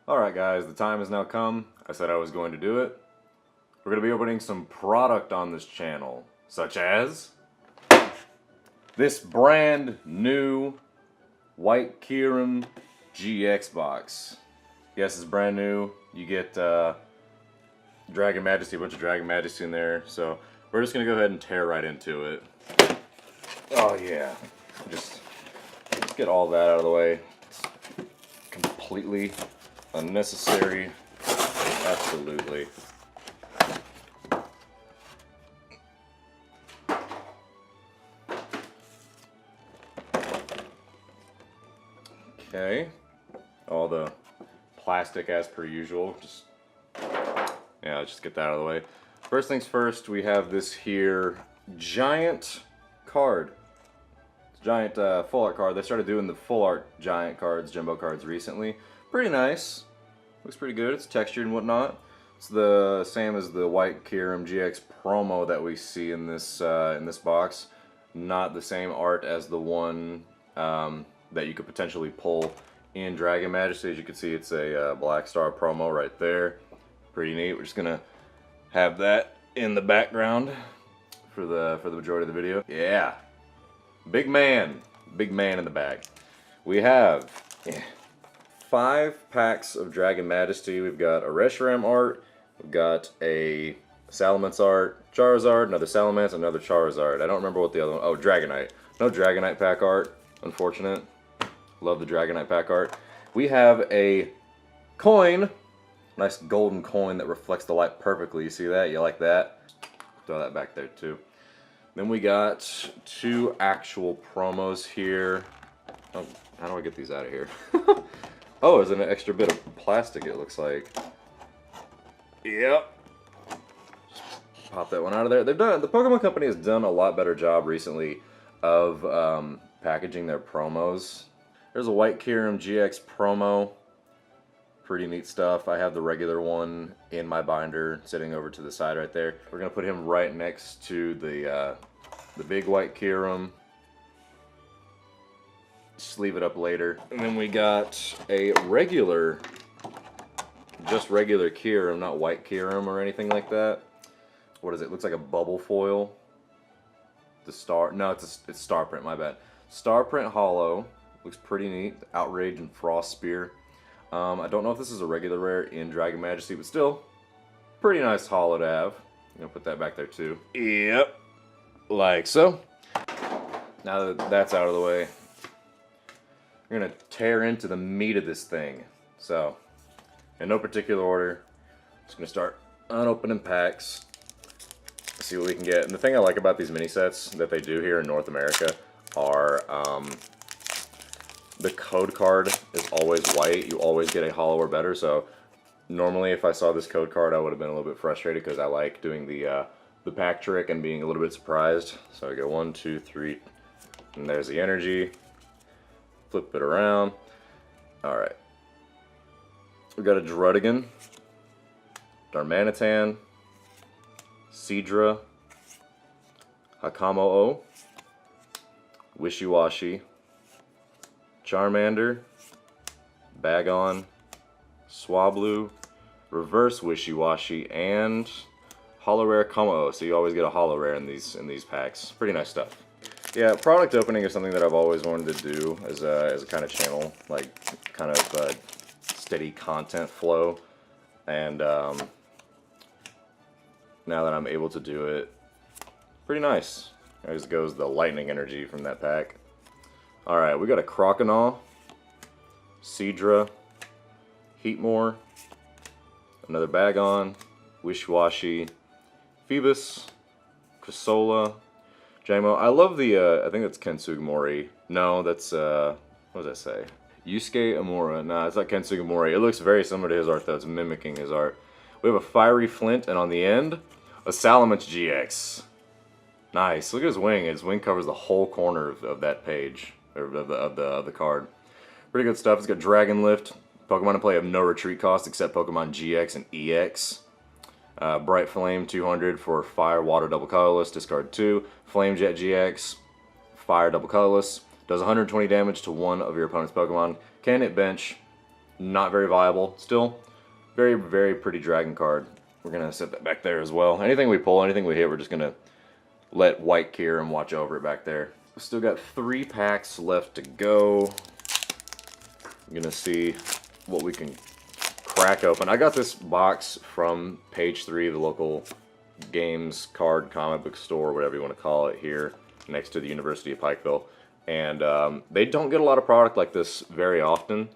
Alright guys, the time has now come. I said I was going to do it. We're going to be opening some product on this channel, such as this brand new white Kyurem GX box. Yes, it's brand new. You get Dragon Majesty, a bunch of Dragon Majesty in there. So we're just going to go ahead and tear right into it. Oh yeah, just get all that out of the way. It's completely unnecessary. Absolutely. Okay. All the plastic as per usual. Let's just get that out of the way. First things first, we have this here giant card. It's a giant full art card. They started doing the full art giant cards, jumbo cards recently. Pretty nice. Looks pretty good. It's textured and whatnot. It's the same as the white Kyurem GX promo that we see in this box. Not the same art as the one that you could potentially pull in Dragon Majesty. As you can see, it's a Black Star promo right there. Pretty neat. We're just gonna have that in the background for the majority of the video. Yeah, big man in the bag. We have 5 packs of Dragon Majesty. We've got a Reshiram art. We've got a Salamence art, Charizard, another Salamence, another Charizard. I don't remember what the other one. Oh, Dragonite. No Dragonite pack art. Unfortunate. Love the Dragonite pack art. We have a coin. Nice golden coin that reflects the light perfectly. You see that? You like that? Throw that back there too. Then we got 2 actual promos here. Oh, how do I get these out of here? Oh, there's an extra bit of plastic, it looks like. Yep. Just pop that one out of there. The Pokemon Company has done a lot better job recently of packaging their promos. There's a white Kyurem GX promo. Pretty neat stuff. I have the regular one in my binder sitting over to the side right there. We're going to put him right next to the big white Kyurem. Sleeve it up later. And then we got a regular, just regular Kyurem, not white Kyurem or anything like that. What is it? Looks like a bubble foil. The star, no, it's star print, my bad. Star print hollow. Looks pretty neat. Outrage and Frost Spear. I don't know if this is a regular rare in Dragon Majesty, but still, pretty nice hollow to have. I'm gonna put that back there too. Yep. Like so. Now that that's out of the way, we're gonna tear into the meat of this thing. So, in no particular order, just gonna start unopening packs, see what we can get. And the thing I like about these mini sets that they do here in North America are the code card is always white. You always get a hollow or better. So normally, if I saw this code card, I would have been a little bit frustrated because I like doing the pack trick and being a little bit surprised. So I go 1, 2, 3, and there's the energy. Flip it around. Alright. We've got a Druddigon, Darmanitan, Seadra, Hakamo-O, Wishy-Washy, Charmander, Bagon, Swablu, Reverse Wishy-Washy, and Holo Rare Como-O. So you always get a Holo Rare in these packs. Pretty nice stuff. Yeah, product opening is something that I've always wanted to do as a kind of channel, like kind of steady content flow. And now that I'm able to do it, pretty nice. There goes the lightning energy from that pack. Alright, we got a Croconaw, Seadra, Heatmore, another Bagon, Wishy-Washy, Phoebus, Crissola, Jamo. I love the, I think that's Ken Sugimori. No, that's, what does that say? Yusuke Amura. Nah, it's not Ken Sugimori. It looks very similar to his art, though. It's mimicking his art. We have a Fiery Flint, and on the end, a Salamence GX. Nice. Look at his wing. His wing covers the whole corner of that page. Of the card. Pretty good stuff. It's got Dragon Lift. Pokemon to play have no retreat cost except Pokemon GX and EX. Bright Flame 200 for Fire, Water, Double Colorless. Discard 2. Flame Jet GX. Fire, Double Colorless. Does 120 damage to one of your opponent's Pokemon. Can hit bench. not very viable. Still, very, very pretty dragon card. We're going to set that back there as well. Anything we pull, anything we hit, we're just going to let white Kyurem watch over it back there. Still got 3 packs left to go. I'm going to see what we can crack open. I got this box from Page 3, the local games, card, comic book store, whatever you want to call it, here next to the University of Pikeville. And they don't get a lot of product like this very often.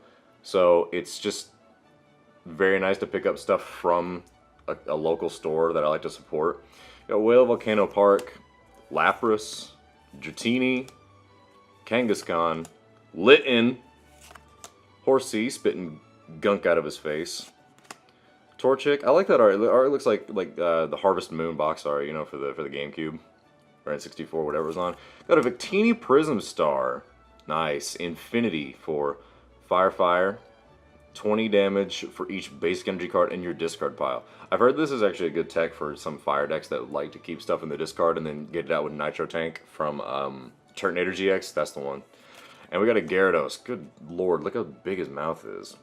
So it's just very nice to pick up stuff from a local store that I like to support. Got Whale Volcano Park, Lapras, Dratini, Kangaskhan, Litten, Horsey spitting gunk out of his face, Torchic. I like that art. The art looks like the Harvest Moon box art, you know, for the GameCube or N64, whatever it was on. Got a Victini Prism Star, nice. Infinity for Fire. 20 damage for each basic energy card in your discard pile. I've heard this is actually a good tech for some fire decks that like to keep stuff in the discard and then get it out with Nitro Tank from Turtonator GX. That's the one. And we got a Gyarados. Good lord, look how big his mouth is.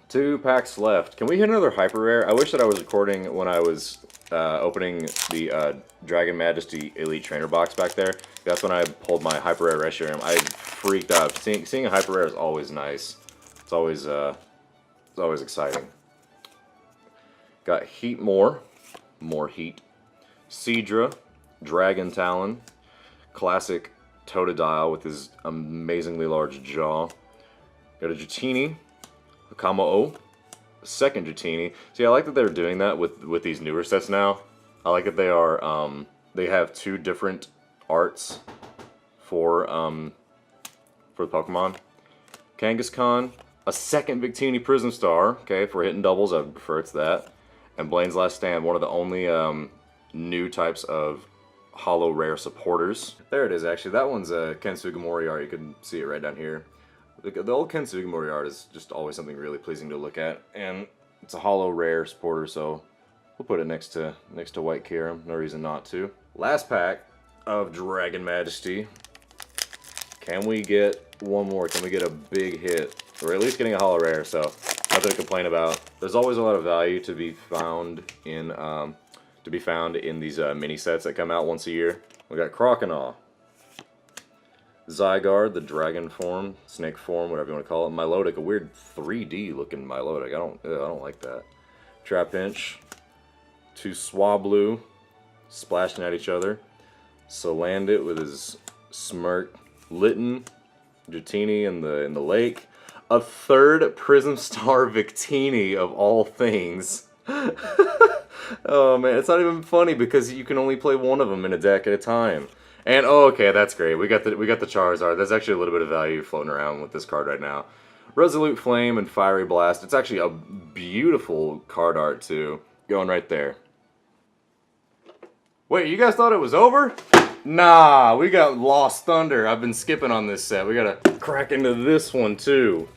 2 packs left. Can we hit another hyper rare? I wish that I was recording when I was opening the Dragon Majesty Elite Trainer box back there. That's when I pulled my hyper rare Reshiram. I freaked out. Seeing a hyper rare is always nice. It's always exciting. Got Heatmore, more heat. Seadra, Dragon Talon, classic Totodile with his amazingly large jaw. Got a Dratini, a Kamo-O, second Dratini. See, I like that they're doing that with these newer sets now. I like that they are they have 2 different arts for the Pokemon. Kangaskhan, a second Victini Prism Star. Okay, if we're hitting doubles, I would prefer it's that. And Blaine's Last Stand, one of the only new types of holo rare supporters. There it is, actually. That one's a Ken Sugimori art. You can see it right down here. The old Ken Sugimori art is just always something really pleasing to look at. And it's a holo rare supporter, so we'll put it next to White Kyurem. No reason not to. Last pack of Dragon Majesty. Can we get one more? Can we get a big hit? We're at least getting a holo rare, so nothing to complain about. There's always a lot of value to be found in these mini sets that come out once a year. We got Croconaw, Zygarde, the dragon form, snake form, whatever you want to call it. Milotic, a weird 3D looking Milotic. I don't like that. Trapinch, 2 Swablu, splashing at each other. Salandit with his smirk. Litten, Dratini in the lake. A 3rd Prism Star Victini of all things. Oh man, it's not even funny because you can only play one of them in a deck at a time. And oh, okay, that's great. We got the Charizard. There's actually a little bit of value floating around with this card right now. Resolute Flame and Fiery Blast. It's actually a beautiful card art too, going right there. Wait, you guys thought it was over? Nah, we got Lost Thunder. I've been skipping on this set. We gotta crack into this one too.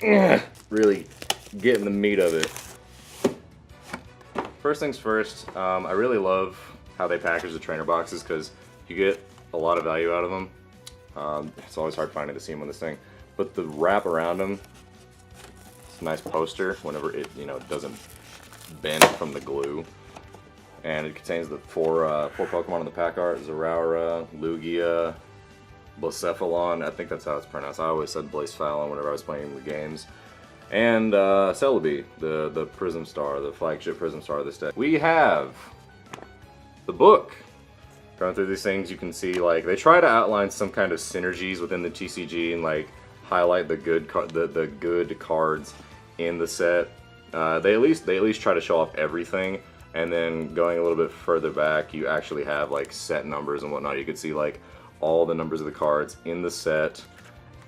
Really getting the meat of it. First things first, I really love how they package the trainer boxes because you get a lot of value out of them. It's always hard finding the seam on this thing, but the wrap around them, it's a nice poster whenever it doesn't bend from the glue. And it contains the four Pokemon in the pack art: Zeraora, Lugia, Blacephalon. I think that's how it's pronounced. I always said Blacephalon whenever I was playing the games. And Celebi, the Prism Star, the flagship Prism Star of this deck. We have the book. Going through these things, you can see like they try to outline some kind of synergies within the TCG and like highlight the good cards in the set. They at least try to show off everything. And then going a little bit further back, you actually have like set numbers and whatnot. You can see like all the numbers of the cards in the set.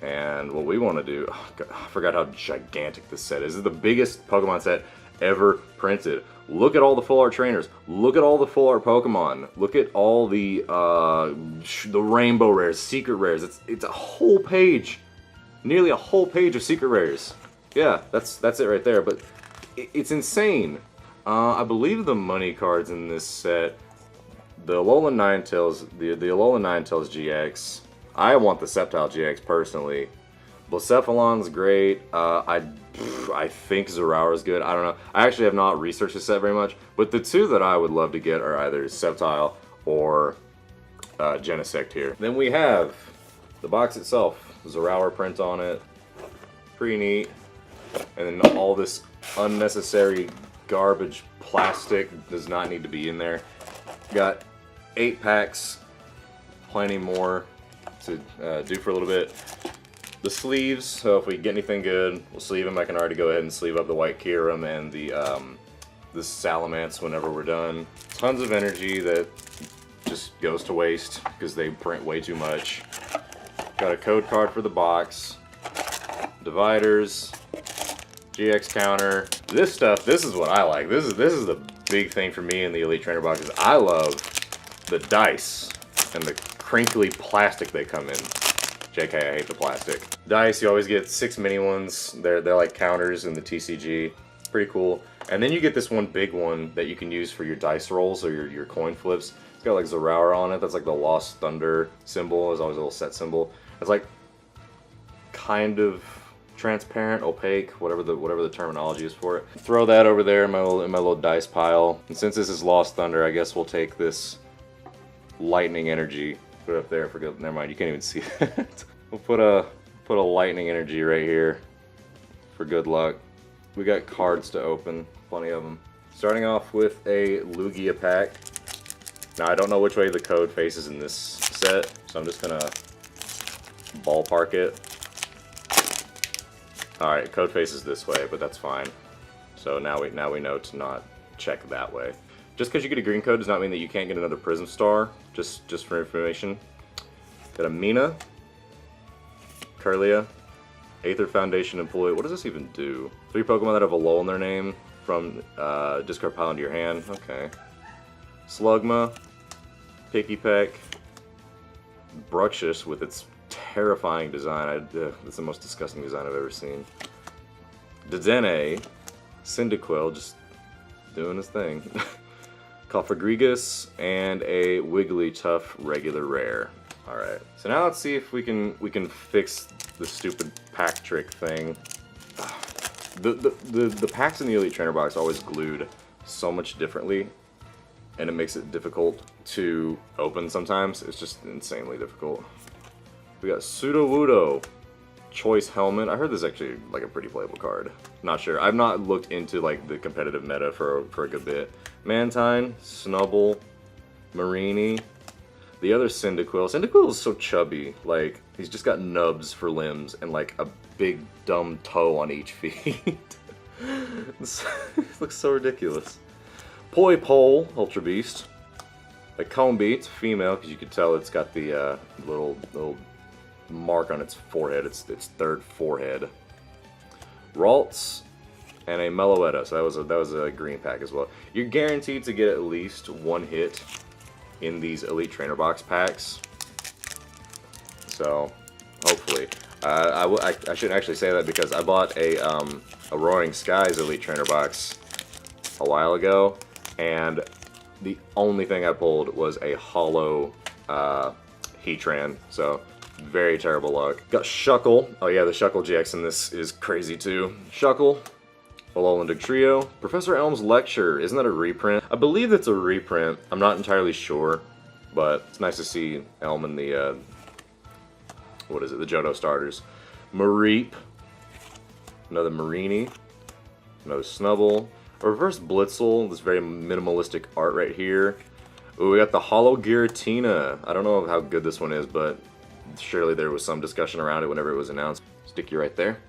And what we want to do, oh God, I forgot how gigantic this set is. This is the biggest Pokemon set ever printed. Look at all the full art trainers. Look at all the full art Pokemon. Look at all the rainbow rares, secret rares. It's a whole page, nearly a whole page of secret rares. Yeah, that's it right there. But it's insane. I believe the money cards in this set, the Alolan Ninetales, the Alolan Ninetales GX. I want the Sceptile GX personally. Blacephalon's great. I I think Zeraora is good. I don't know. I actually have not researched this set very much, but the two that I would love to get are either Sceptile or Genesect here. Then we have the box itself, Zeraora print on it, pretty neat, and then all this unnecessary garbage plastic does not need to be in there. Got 8 packs, plenty more to do for a little bit. The sleeves, so if we get anything good, we'll sleeve them. I can already go ahead and sleeve up the white Kyurem and the Salamence whenever we're done. Tons of energy that just goes to waste because they print way too much. Got a code card for the box, dividers, GX counter. This stuff, this is what I like. This is the big thing for me in the Elite Trainer boxes. I love the dice and the crinkly plastic they come in. JK, I hate the plastic. Dice, you always get 6 mini ones. They're like counters in the TCG. Pretty cool. And then you get this one big one that you can use for your dice rolls or your coin flips. It's got like Zeraora on it. That's like the Lost Thunder symbol. It's always a little set symbol. It's like kind of transparent, opaque, whatever the terminology is for it. Throw that over there in my little dice pile. And since this is Lost Thunder, I guess we'll take this lightning energy. Put it up there for good. Never mind, you can't even see that. We'll put a lightning energy right here for good luck. We got cards to open, plenty of them. Starting off with a Lugia pack. Now I don't know which way the code faces in this set, so I'm just gonna ballpark it. All right, code faces this way, but that's fine. So now we know to not check that way. Just because you get a green code does not mean that you can't get another Prism Star, just for information. Got a Mina, Kirlia, Aether Foundation Employee. What does this even do? 3 Pokemon that have a lull in their name from discard pile into your hand. Okay. Slugma, Pikipek, Bruxish with its terrifying design. It's the most disgusting design I've ever seen. Dedenne, Cyndaquil, just doing his thing. Cofagrigus, and a Wigglytuff regular rare. Alright, so now let's see if we can fix the stupid pack trick thing. The packs in the Elite Trainer box are always glued so much differently, and it makes it difficult to open sometimes. It's just insanely difficult. We got Sudowoodo, Choice Helmet. I heard this is actually like a pretty playable card. Not sure. I've not looked into like the competitive meta for a good bit. Mantine, Snubble, Marini, the other Cyndaquil. Cyndaquil is so chubby. Like, he's just got nubs for limbs and like a big dumb toe on each feet. It looks so ridiculous. Pole, Ultra Beast. A Combee, it's female because you can tell it's got the little mark on its forehead, its third forehead. Ralts, and a Meloetta, so that was a green pack as well. You're guaranteed to get at least 1 hit in these Elite Trainer box packs. So hopefully, I shouldn't actually say that because I bought a Roaring Skies Elite Trainer box a while ago, and the only thing I pulled was a hollow Heatran. So very terrible luck. Got Shuckle. Oh yeah, the Shuckle GX in this is crazy too. Shuckle. Alolan Dugtrio. Professor Elm's Lecture. Isn't that a reprint? I believe it's a reprint. I'm not entirely sure, but it's nice to see Elm in the, what is it? The Johto starters. Mareep. Another Marini. Another Snubble. A Reverse Blitzel. This very minimalistic art right here. Ooh, we got the Hollow Giratina. I don't know how good this one is, but surely there was some discussion around it whenever it was announced. Stick you right there.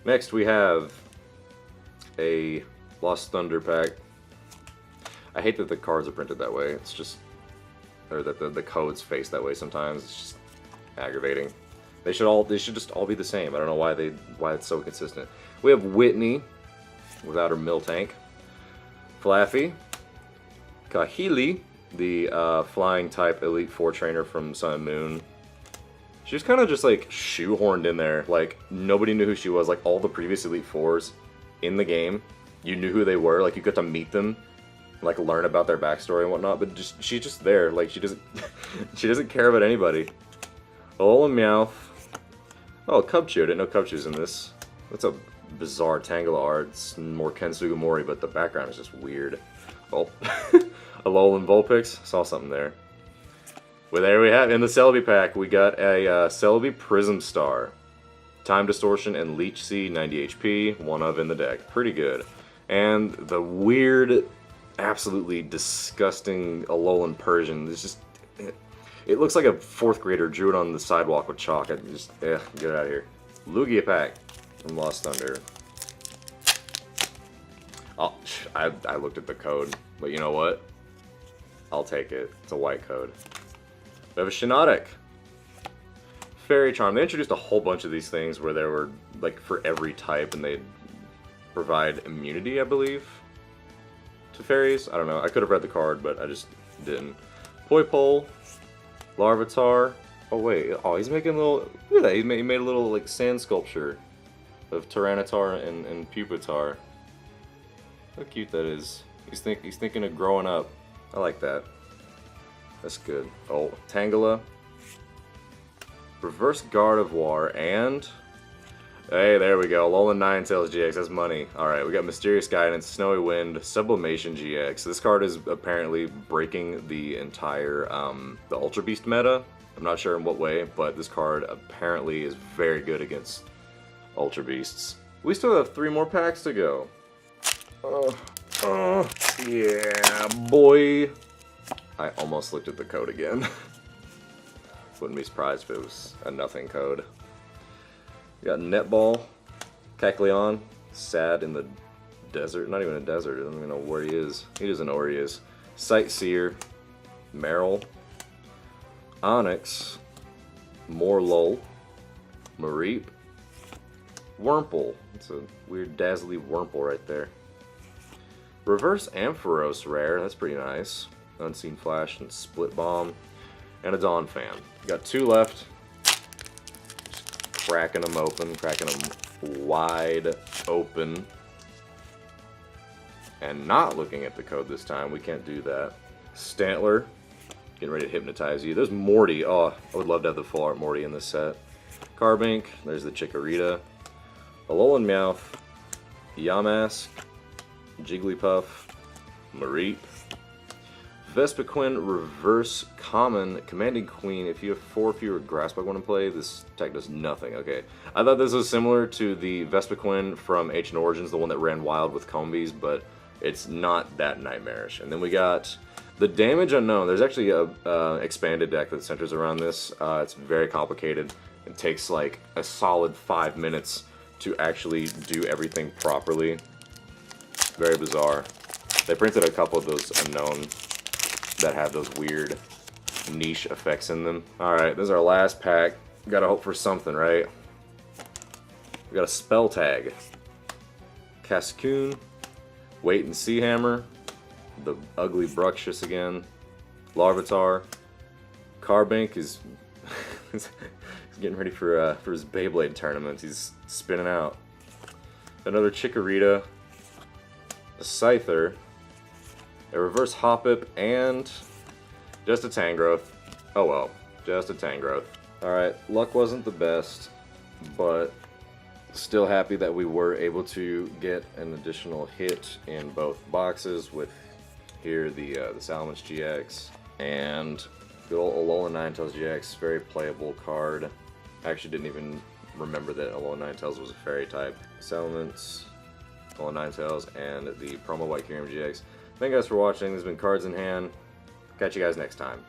Next we have a Lost Thunder pack. I hate that the cards are printed that way. It's just, or that the codes face that way sometimes. It's just aggravating. They should just all be the same. I don't know why it's so consistent. We have Whitney without her Miltank. Flaffy. Kahili, the flying type Elite Four trainer from Sun and Moon. She was kind of just like shoehorned in there. Like nobody knew who she was. Like all the previous Elite Fours in the game, you knew who they were. Like you got to meet them, like learn about their backstory and whatnot. But she's just there. Like she doesn't she doesn't care about anybody. Alolan Meowth. Oh, Cubchoo. I didn't know Cubchoo's in this. That's a bizarre Tangela art. It's more Ken Sugimori, but the background is just weird. Oh, Alolan Vulpix. Saw something there. Well, there we have, in the Celebi pack, we got a Celebi Prism Star. Time Distortion and Leech Seed, 90 HP, one of in the deck. Pretty good. And the weird, absolutely disgusting Alolan Persian. It's just, it looks like a 4th grader drew it on the sidewalk with chalk. I just, get it out of here. Lugia pack from Lost Thunder. Oh, I looked at the code, but you know what? I'll take it. It's a white code. We have a Shiinotic. Fairy Charm. They introduced a whole bunch of these things where there were, like, for every type, and they'd provide immunity, I believe, to fairies. I don't know. I could have read the card, but I just didn't. Poipole. Larvitar. Oh, wait. Oh, he's making a little... Look at that. He made a little, like, sand sculpture of Tyranitar and Pupitar. How cute that is. He's thinking of growing up. I like that. That's good. Oh, Tangela. Reverse Gardevoir, and... Hey, there we go. Alolan Ninetales GX, that's money. Alright, we got Mysterious Guidance, Snowy Wind, Sublimation GX. This card is apparently breaking the entire, the Ultra Beast meta. I'm not sure in what way, but this card apparently is very good against Ultra Beasts. We still have 3 more packs to go. Yeah, boy. I almost looked at the code again. Wouldn't be surprised if it was a nothing code. We got Netball, Kecleon, sad in the desert. Not even a desert. I don't even know where he is. He doesn't know where he is. Sightseer, Meryl, Onyx, Morlul, Mareep, Wurmple. It's a weird dazzly Wurmple right there. Reverse Ampharos rare. That's pretty nice. Unseen Flash and Split Bomb. And a Dawn Fan. Got 2 left. Just cracking them open, cracking them wide open. And not looking at the code this time. We can't do that. Stantler. Getting ready to hypnotize you. There's Morty. Oh, I would love to have the full art Morty in this set. Carbink. There's the Chikorita. Alolan Meowth. Yamask. Jigglypuff. Mareep. Vespiquen Reverse Common Commanding Queen. If you have 4 fewer Grass Pokemon in play, this tech does nothing. Okay. I thought this was similar to the Vespiquen from Ancient Origins, the one that ran wild with Combees, but it's not that nightmarish. And then we got the Damage Unknown. There's actually a expanded deck that centers around this. It's very complicated. It takes like a solid 5 minutes to actually do everything properly. Very bizarre. They printed a couple of those Unknown that have those weird niche effects in them. Alright, this is our last pack. Gotta hope for something, right? We got a Spell Tag. Cascoon. Wait and See Hammer. The ugly Bruxish again. Larvitar. Carbink is he's getting ready for his Beyblade tournament. He's spinning out. Another Chikorita. A Scyther. A Reverse Hoppip, and just a Tangrowth. Oh well, just a Tangrowth. Alright, luck wasn't the best, but still happy that we were able to get an additional hit in both boxes with here the Salamence GX and good old Alolan Ninetales GX. Very playable card. I actually didn't even remember that Alolan Ninetales was a fairy type. Salamence, Alolan Ninetales, and the promo white Kyurem GX. Thank you guys for watching. This has been Cards in Hand. Catch you guys next time.